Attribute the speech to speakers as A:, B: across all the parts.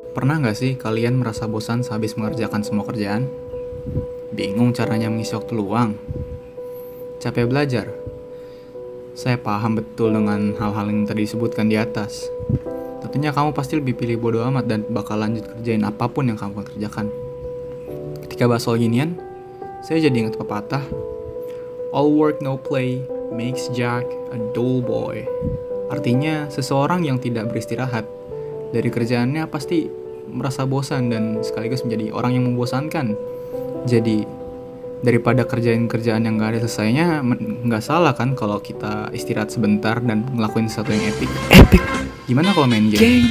A: Pernah nggak sih kalian merasa bosan sehabis mengerjakan semua kerjaan? Bingung caranya mengisi waktu luang? Capek belajar? Saya paham betul dengan hal-hal yang tadi disebutkan di atas. Tentunya kamu pasti lebih pilih bodo amat dan bakal lanjut kerjain apapun yang kamu kerjakan. Ketika bahas soal ginian, saya jadi ingat pepatah, "All work no play makes Jack a dull boy." Artinya, seseorang yang tidak beristirahat dari kerjaannya pasti merasa bosan dan sekaligus menjadi orang yang membosankan. Jadi, daripada kerjain kerjaan yang gak ada selesainya, gak salah kan kalau kita istirahat sebentar dan ngelakuin sesuatu yang epic. Epic! Gimana kalau main game?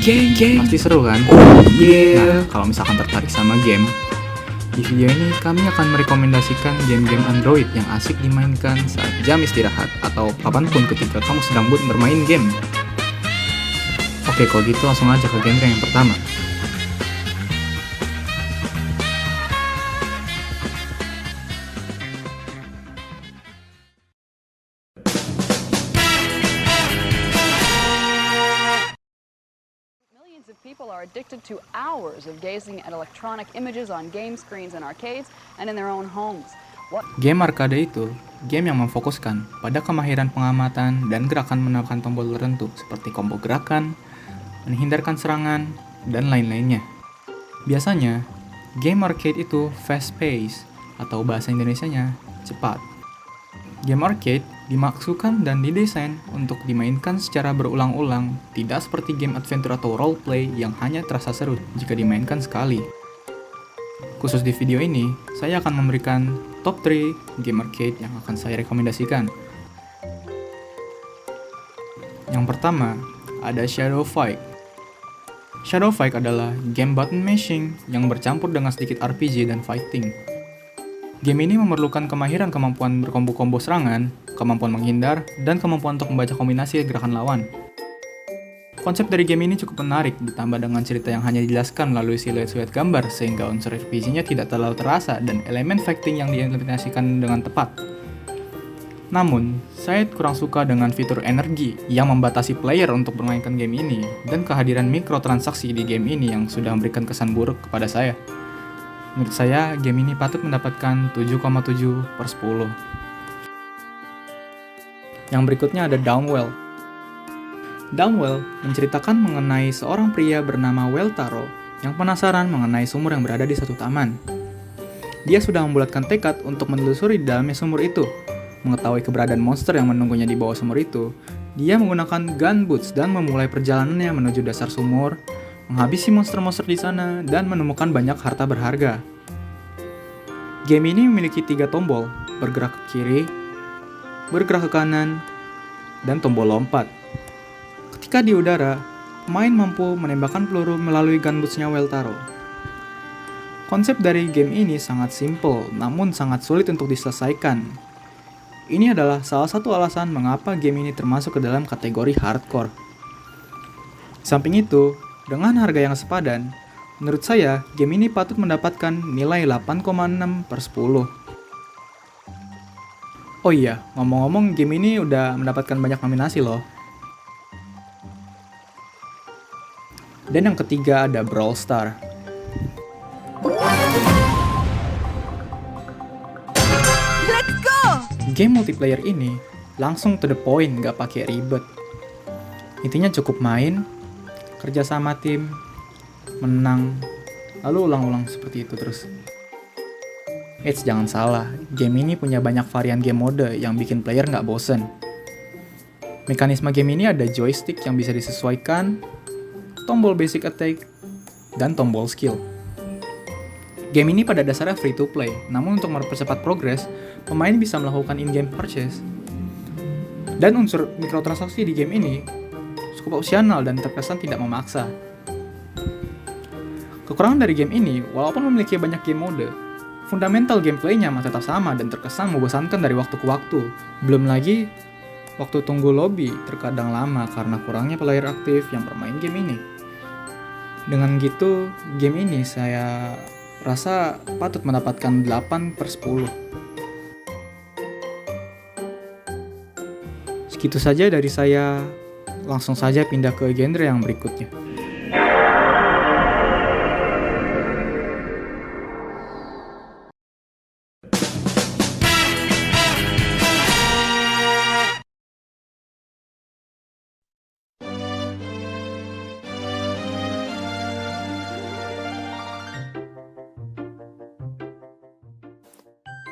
A: Pasti seru kan? Oh yeah! Nah, kalau misalkan tertarik sama game, di video ini kami akan merekomendasikan game-game Android yang asik dimainkan saat jam istirahat atau kapanpun ketika kamu sedang mood bermain game. Oke, kalau gitu langsung aja ke genre yang pertama.
B: Millions of people are addicted to hours of gazing at electronic images on game screens and arcades and in their own homes.
A: Game arcade itu game yang memfokuskan pada kemahiran pengamatan dan gerakan menekan tombol tertentu seperti combo gerakan, menghindarkan serangan, dan lain-lainnya. Biasanya, game arcade itu fast-paced atau bahasa Indonesianya cepat. Game arcade dimaksudkan dan didesain untuk dimainkan secara berulang-ulang, tidak seperti game adventure atau roleplay yang hanya terasa seru jika dimainkan sekali. Khusus di video ini, saya akan memberikan top 3 game arcade yang akan saya rekomendasikan. Yang pertama, ada Shadow Fight. Shadow Fight adalah game button mashing yang bercampur dengan sedikit RPG dan fighting. Game ini memerlukan kemahiran kemampuan berkombo-kombo serangan, kemampuan menghindar, dan kemampuan untuk membaca kombinasi gerakan lawan. Konsep dari game ini cukup menarik, ditambah dengan cerita yang hanya dijelaskan melalui siluet-siluet gambar, sehingga unsur RPG-nya tidak terlalu terasa dan elemen fighting yang diimplementasikan dengan tepat. Namun, saya kurang suka dengan fitur energi yang membatasi player untuk bermainkan game ini, dan kehadiran mikrotransaksi di game ini yang sudah memberikan kesan buruk kepada saya. Menurut saya, game ini patut mendapatkan 7,7/10. Yang berikutnya ada Downwell. Downwell menceritakan mengenai seorang pria bernama Weltaro yang penasaran mengenai sumur yang berada di suatu taman. Dia sudah membulatkan tekad untuk menelusuri di dalamnya sumur itu. Mengetahui keberadaan monster yang menunggunya di bawah sumur itu, dia menggunakan gun boots dan memulai perjalanannya menuju dasar sumur, menghabisi monster-monster di sana, dan menemukan banyak harta berharga. Game ini memiliki 3 tombol, bergerak ke kiri, bergerak ke kanan, dan tombol lompat. Ketika di udara, pemain mampu menembakkan peluru melalui gunboots-nya Weltaro. Konsep dari game ini sangat simpel, namun sangat sulit untuk diselesaikan. Ini adalah salah satu alasan mengapa game ini termasuk ke dalam kategori hardcore. Samping itu, dengan harga yang sepadan, menurut saya game ini patut mendapatkan nilai 8,6/10. Oh iya, ngomong-ngomong game ini udah mendapatkan banyak nominasi loh. Dan yang ketiga ada Brawl Star.
C: Let's go!
A: Game multiplayer ini langsung to the point, gak pakai ribet. Intinya cukup main, kerja sama tim, menang, lalu ulang-ulang seperti itu terus. Eits, jangan salah, game ini punya banyak varian game mode yang bikin player gak bosen. Mekanisme game ini ada joystick yang bisa disesuaikan, tombol basic attack, dan tombol skill. Game ini pada dasarnya free to play, namun untuk mempercepat progres, pemain bisa melakukan in-game purchase. Dan unsur mikrotransaksi di game ini cukup opsional dan terkesan tidak memaksa. Kekurangan dari game ini, walaupun memiliki banyak game mode, fundamental gameplaynya masih tetap sama dan terkesan membosankan dari waktu ke waktu. Belum lagi, waktu tunggu lobby terkadang lama karena kurangnya player aktif yang bermain game ini. Dengan gitu, game ini saya rasa patut mendapatkan 8/10. Segitu saja dari saya, langsung saja pindah ke genre yang berikutnya.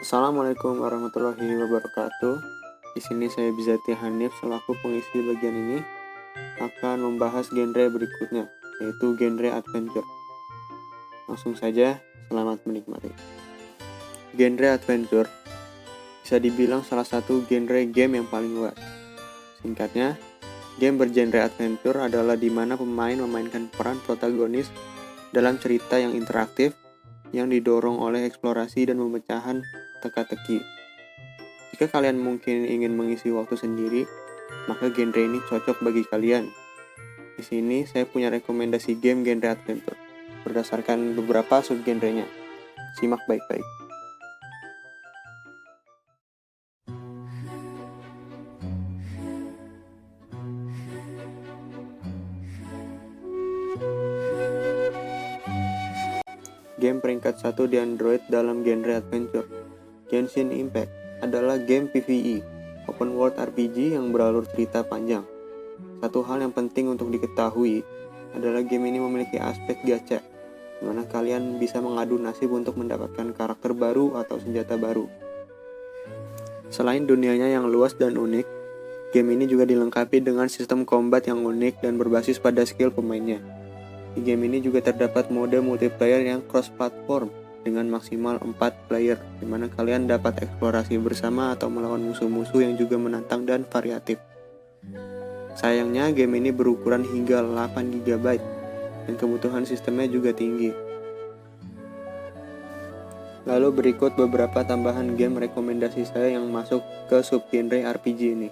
D: Assalamualaikum warahmatullahi wabarakatuh. Di sini saya Bizati Hanif selaku pengisi bagian ini akan membahas genre berikutnya, yaitu genre adventure. Langsung saja, selamat menikmati. Genre adventure bisa dibilang salah satu genre game yang paling luas. Singkatnya, game bergenre adventure adalah di mana pemain memainkan peran protagonis dalam cerita yang interaktif yang didorong oleh eksplorasi dan pemecahan teka-teki. Jika kalian mungkin ingin mengisi waktu sendiri, maka genre ini cocok bagi kalian. Di sini saya punya rekomendasi game genre adventure berdasarkan beberapa subgenrenya. Simak baik-baik. Game peringkat 1 di Android dalam genre adventure, Genshin Impact, adalah game PvE, open world RPG yang beralur cerita panjang. Satu hal yang penting untuk diketahui adalah game ini memiliki aspek gacha, di mana kalian bisa mengadu nasib untuk mendapatkan karakter baru atau senjata baru. Selain dunianya yang luas dan unik, game ini juga dilengkapi dengan sistem combat yang unik dan berbasis pada skill pemainnya. Di game ini juga terdapat mode multiplayer yang cross-platform dengan maksimal 4 player, di mana kalian dapat eksplorasi bersama atau melawan musuh-musuh yang juga menantang dan variatif. Sayangnya, game ini berukuran hingga 8 GB, dan kebutuhan sistemnya juga tinggi. Lalu berikut beberapa tambahan game rekomendasi saya yang masuk ke subgenre RPG ini.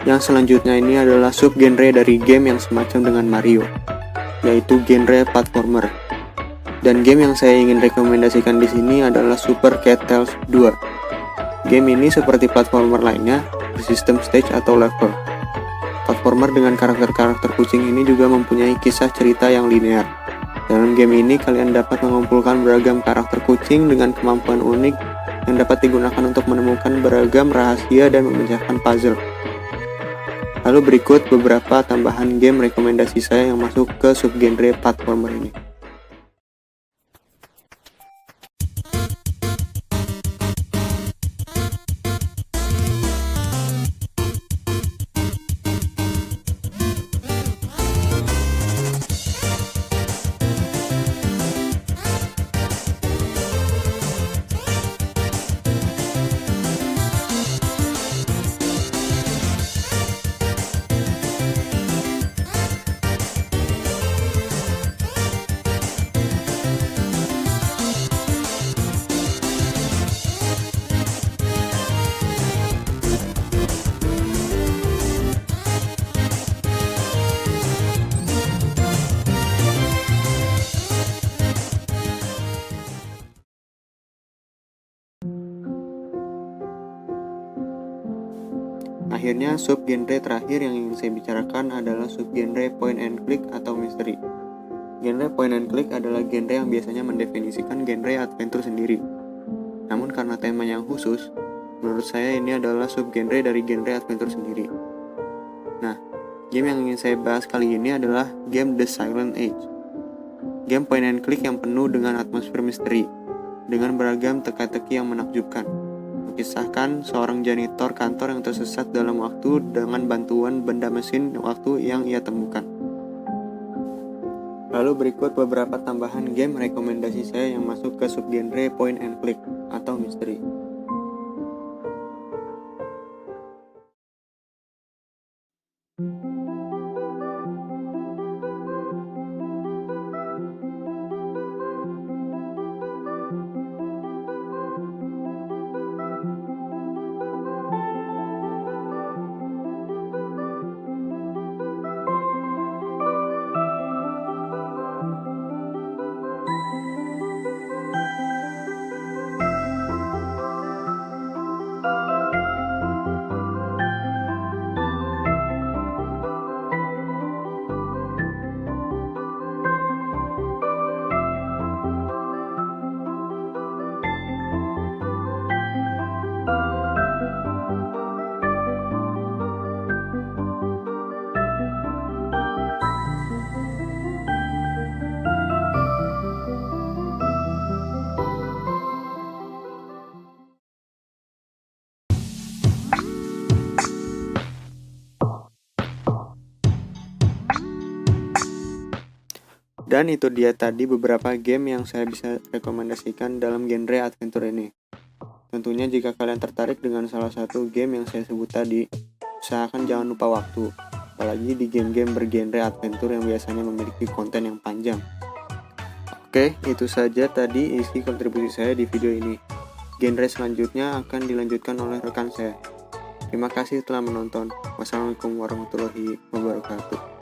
D: Yang selanjutnya ini adalah subgenre dari game yang semacam dengan Mario, yaitu genre platformer. Dan game yang saya ingin rekomendasikan di sini adalah Super Cat Tales 2. Game ini seperti platformer lainnya, bersistem stage atau level. Platformer dengan karakter-karakter kucing ini juga mempunyai kisah cerita yang linear. Dalam game ini kalian dapat mengumpulkan beragam karakter kucing dengan kemampuan unik yang dapat digunakan untuk menemukan beragam rahasia dan memecahkan puzzle. Lalu berikut beberapa tambahan game rekomendasi saya yang masuk ke subgenre platformer ini. Akhirnya, subgenre terakhir yang ingin saya bicarakan adalah subgenre point and click atau mystery. Genre point and click adalah genre yang biasanya mendefinisikan genre adventure sendiri. Namun karena temanya yang khusus, menurut saya ini adalah subgenre dari genre adventure sendiri. Nah, game yang ingin saya bahas kali ini adalah game The Silent Age. Game point and click yang penuh dengan atmosfer misteri. dengan beragam teka-teki yang menakjubkan, mengisahkan seorang janitor kantor yang tersesat dalam waktu dengan bantuan benda mesin waktu yang ia temukan. Lalu berikut beberapa tambahan game rekomendasi saya yang masuk ke subgenre point and click atau misteri. Dan itu dia tadi beberapa game yang saya bisa rekomendasikan dalam genre adventure ini. Tentunya jika kalian tertarik dengan salah satu game yang saya sebut tadi, usahakan jangan lupa waktu, apalagi di game-game bergenre adventure yang biasanya memiliki konten yang panjang. Oke, itu saja tadi isi kontribusi saya di video ini. Genre selanjutnya akan dilanjutkan oleh rekan saya. Terima kasih telah menonton. Wassalamualaikum warahmatullahi wabarakatuh.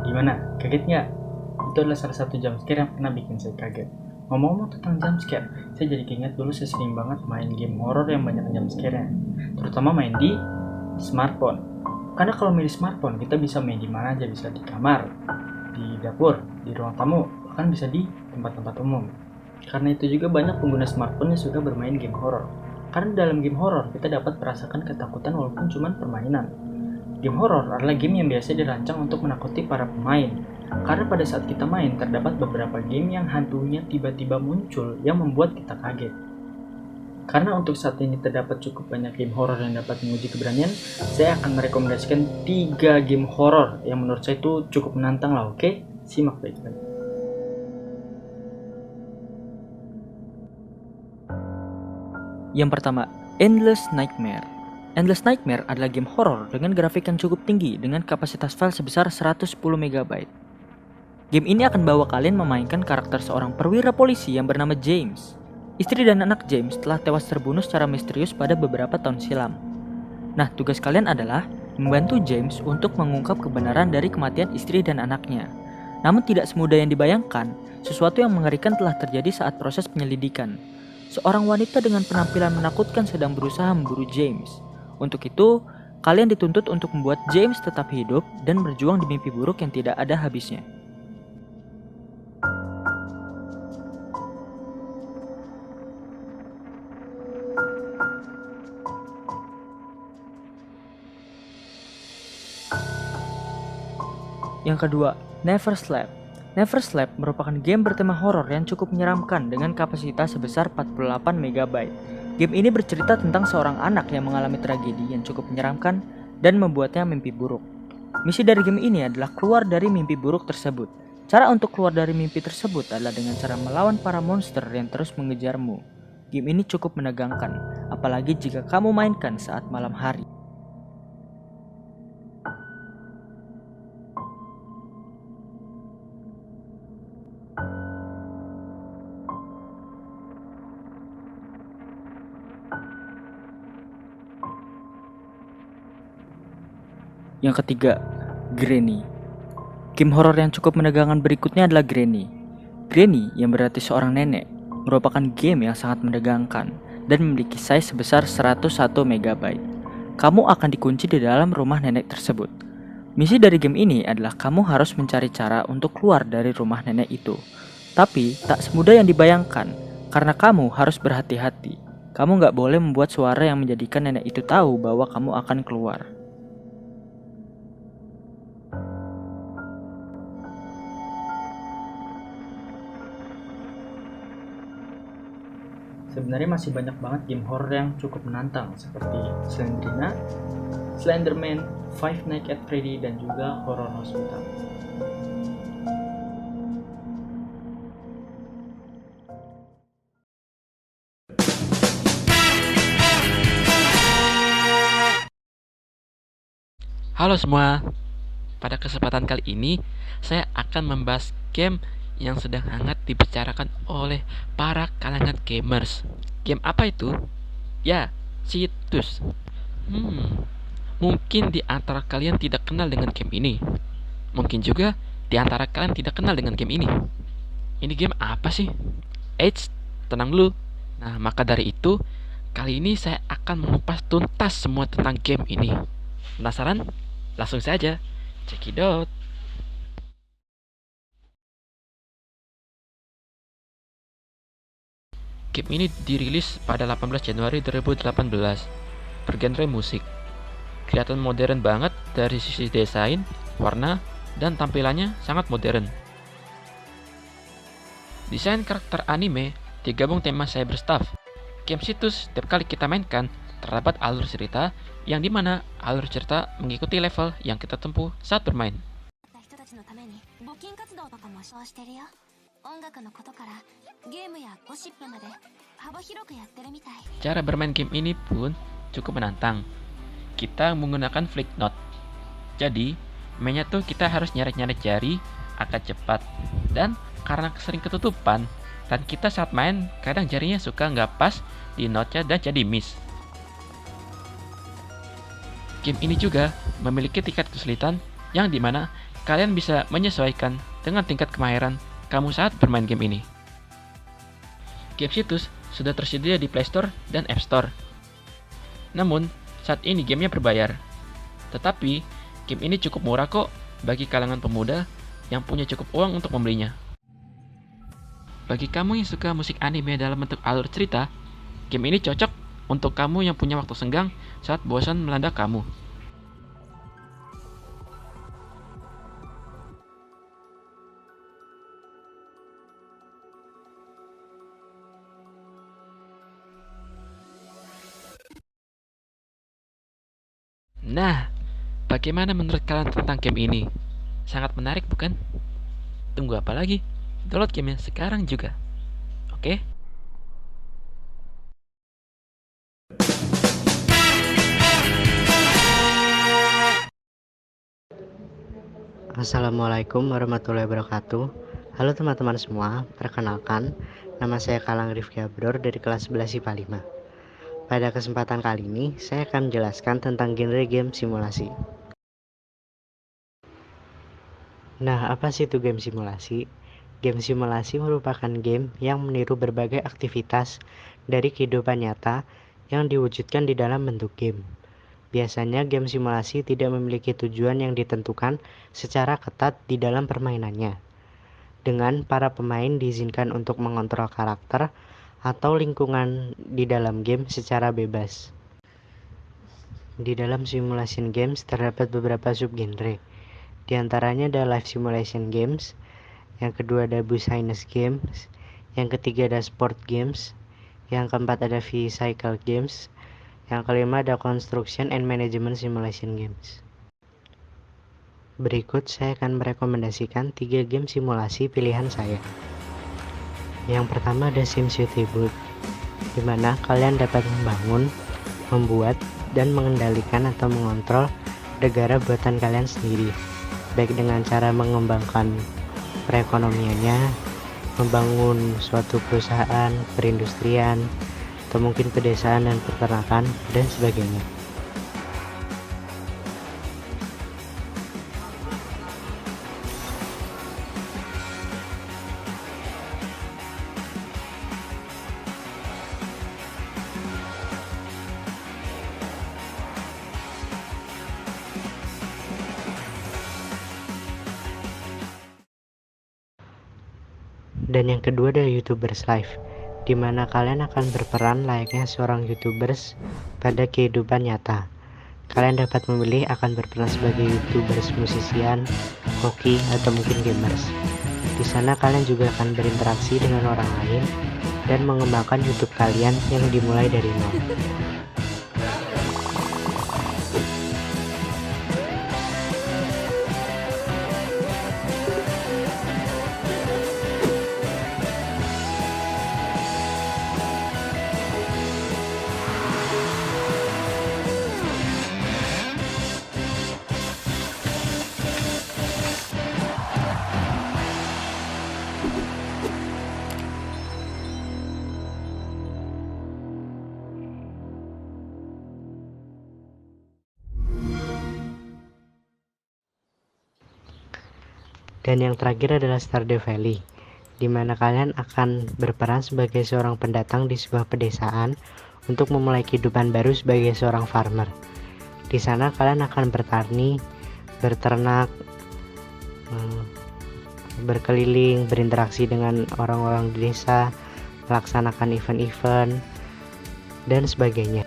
E: Gimana? Kaget nggak? Itu adalah salah satu jumpscare yang pernah bikin saya kaget. Ngomong-ngomong tentang jumpscare, saya jadi keinget dulu saya sering banget main game horror yang banyak jumpscare-nya. Terutama main di smartphone. Karena kalau main di smartphone, kita bisa main di mana aja. Bisa di kamar, di dapur, di ruang tamu, bahkan bisa di tempat-tempat umum. Karena itu juga banyak pengguna smartphone yang suka bermain game horror. Karena dalam game horror, kita dapat merasakan ketakutan walaupun cuma permainan. Game horror adalah game yang biasa dirancang untuk menakuti para pemain. Karena pada saat kita main, terdapat beberapa game yang hantunya tiba-tiba muncul yang membuat kita kaget. Karena untuk saat ini terdapat cukup banyak game horror yang dapat menguji keberanian, saya akan merekomendasikan 3 game horror yang menurut saya itu cukup menantang lah, oke? Simak baik-baik. Yang pertama, Endless Nightmare. Endless Nightmare adalah game horror dengan grafik yang cukup tinggi dengan kapasitas file sebesar 110 MB. Game ini akan bawa kalian memainkan karakter seorang perwira polisi yang bernama James. Istri dan anak James telah tewas terbunuh secara misterius pada beberapa tahun silam. Nah, tugas kalian adalah membantu James untuk mengungkap kebenaran dari kematian istri dan anaknya. Namun tidak semudah yang dibayangkan, sesuatu yang mengerikan telah terjadi saat proses penyelidikan. Seorang wanita dengan penampilan menakutkan sedang berusaha memburu James. Untuk itu, kalian dituntut untuk membuat James tetap hidup dan berjuang di mimpi buruk yang tidak ada habisnya. Yang kedua, Never Sleep. Never Sleep merupakan game bertema horor yang cukup menyeramkan dengan kapasitas sebesar 48 MB. Game ini bercerita tentang seorang anak yang mengalami tragedi yang cukup menyeramkan dan membuatnya mimpi buruk. Misi dari game ini adalah keluar dari mimpi buruk tersebut. Cara untuk keluar dari mimpi tersebut adalah dengan cara melawan para monster yang terus mengejarmu. Game ini cukup menegangkan, apalagi jika kamu mainkan saat malam hari. Yang ketiga, Granny. Game horor yang cukup menegangkan berikutnya adalah Granny. Granny, yang berarti seorang nenek, merupakan game yang sangat menegangkan dan memiliki size sebesar 101 MB. Kamu akan dikunci di dalam rumah nenek tersebut. Misi dari game ini adalah kamu harus mencari cara untuk keluar dari rumah nenek itu. Tapi tak semudah yang dibayangkan, karena kamu harus berhati-hati. Kamu nggak boleh membuat suara yang menjadikan nenek itu tahu bahwa kamu akan keluar. Sebenarnya masih banyak banget game horror yang cukup menantang seperti Slendrina, Slenderman, Five Nights at Freddy, dan juga Horror Hospital.
F: Halo semua, pada kesempatan kali ini saya akan membahas game yang sedang hangat dibicarakan oleh para kalangan gamers. Game apa itu? Ya, Citus. Mungkin di antara kalian tidak kenal dengan game ini. Mungkin juga di antara kalian tidak kenal dengan game ini. Ini game apa sih? Eits, tenang dulu. Nah, maka dari itu, kali ini saya akan mengupas tuntas semua tentang game ini. Penasaran? Langsung saja, check it out. Game ini dirilis pada 18 Januari 2018, bergenre musik. Kelihatan modern banget dari sisi desain, warna, dan tampilannya sangat modern. Desain karakter anime digabung tema cyberstuff. Game Citus setiap kali kita mainkan terdapat alur cerita yang dimana alur cerita mengikuti level yang kita tempuh saat bermain. Cara bermain game ini pun cukup menantang. Kita menggunakan flick note. Jadi, mainnya tuh kita harus nyeret-nyeret jari agar cepat. Dan karena sering ketutupan, dan kita saat main kadang jarinya suka nggak pas di note-nya dan jadi miss. Game ini juga memiliki tingkat kesulitan yang dimana kalian bisa menyesuaikan dengan tingkat kemahiran kamu saat bermain game ini. Game Citus sudah tersedia di Play Store dan App Store. Namun, saat ini gamenya berbayar. Tetapi, game ini cukup murah kok bagi kalangan pemuda yang punya cukup uang untuk membelinya. Bagi kamu yang suka musik anime dalam bentuk alur cerita, game ini cocok untuk kamu yang punya waktu senggang saat bosan melanda kamu. Nah, bagaimana menurut kalian tentang game ini? Sangat menarik bukan? Tunggu apa lagi? Download gamenya sekarang juga. Oke?
G: Assalamualaikum warahmatullahi wabarakatuh. Halo teman-teman semua, perkenalkan nama saya Kalang Rifki Abror dari kelas 11 IPA 5. Pada kesempatan kali ini, saya akan menjelaskan tentang genre game simulasi. Nah, apa sih itu game simulasi? Game simulasi merupakan game yang meniru berbagai aktivitas dari kehidupan nyata yang diwujudkan di dalam bentuk game. Biasanya game simulasi tidak memiliki tujuan yang ditentukan secara ketat di dalam permainannya. Dengan para pemain diizinkan untuk mengontrol karakter atau lingkungan di dalam game secara bebas. Di dalam simulation games terdapat beberapa subgenre. Di antaranya ada live simulation games, yang kedua ada business games, yang ketiga ada sport games, yang keempat ada vehicle games, yang kelima ada construction and management simulation games. Berikut saya akan merekomendasikan 3 game simulasi pilihan saya. Yang pertama ada SimCity Build, di mana kalian dapat membangun, membuat, dan mengendalikan atau mengontrol negara buatan kalian sendiri, baik dengan cara mengembangkan perekonomiannya, membangun suatu perusahaan, perindustrian, atau mungkin pedesaan dan peternakan, dan sebagainya. Dan yang kedua adalah YouTubers Live, di mana kalian akan berperan layaknya seorang YouTubers pada kehidupan nyata. Kalian dapat memilih akan berperan sebagai YouTubers musisian, hoki, atau mungkin gamers. Di sana kalian juga akan berinteraksi dengan orang lain dan mengembangkan YouTube kalian yang dimulai dari nol. Dan yang terakhir adalah Stardew Valley, di mana kalian akan berperan sebagai seorang pendatang di sebuah pedesaan untuk memulai kehidupan baru sebagai seorang farmer. Di sana kalian akan bertani, berternak, berkeliling, berinteraksi dengan orang-orang di desa, melaksanakan event-event, dan sebagainya.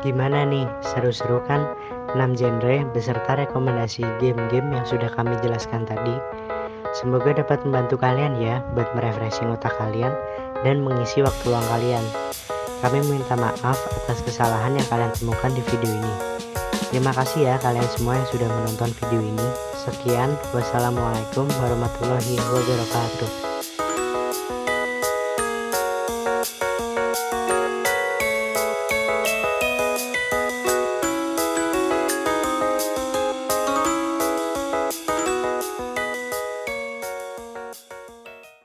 G: Gimana nih, seru-seru kan? 6 genre beserta rekomendasi game-game yang sudah kami jelaskan tadi. Semoga dapat membantu kalian ya buat merefreshing otak kalian dan mengisi waktu luang kalian. Kami minta maaf atas kesalahan yang kalian temukan di video ini. Terima kasih ya kalian semua yang sudah menonton video ini. Sekian, wassalamualaikum warahmatullahi wabarakatuh.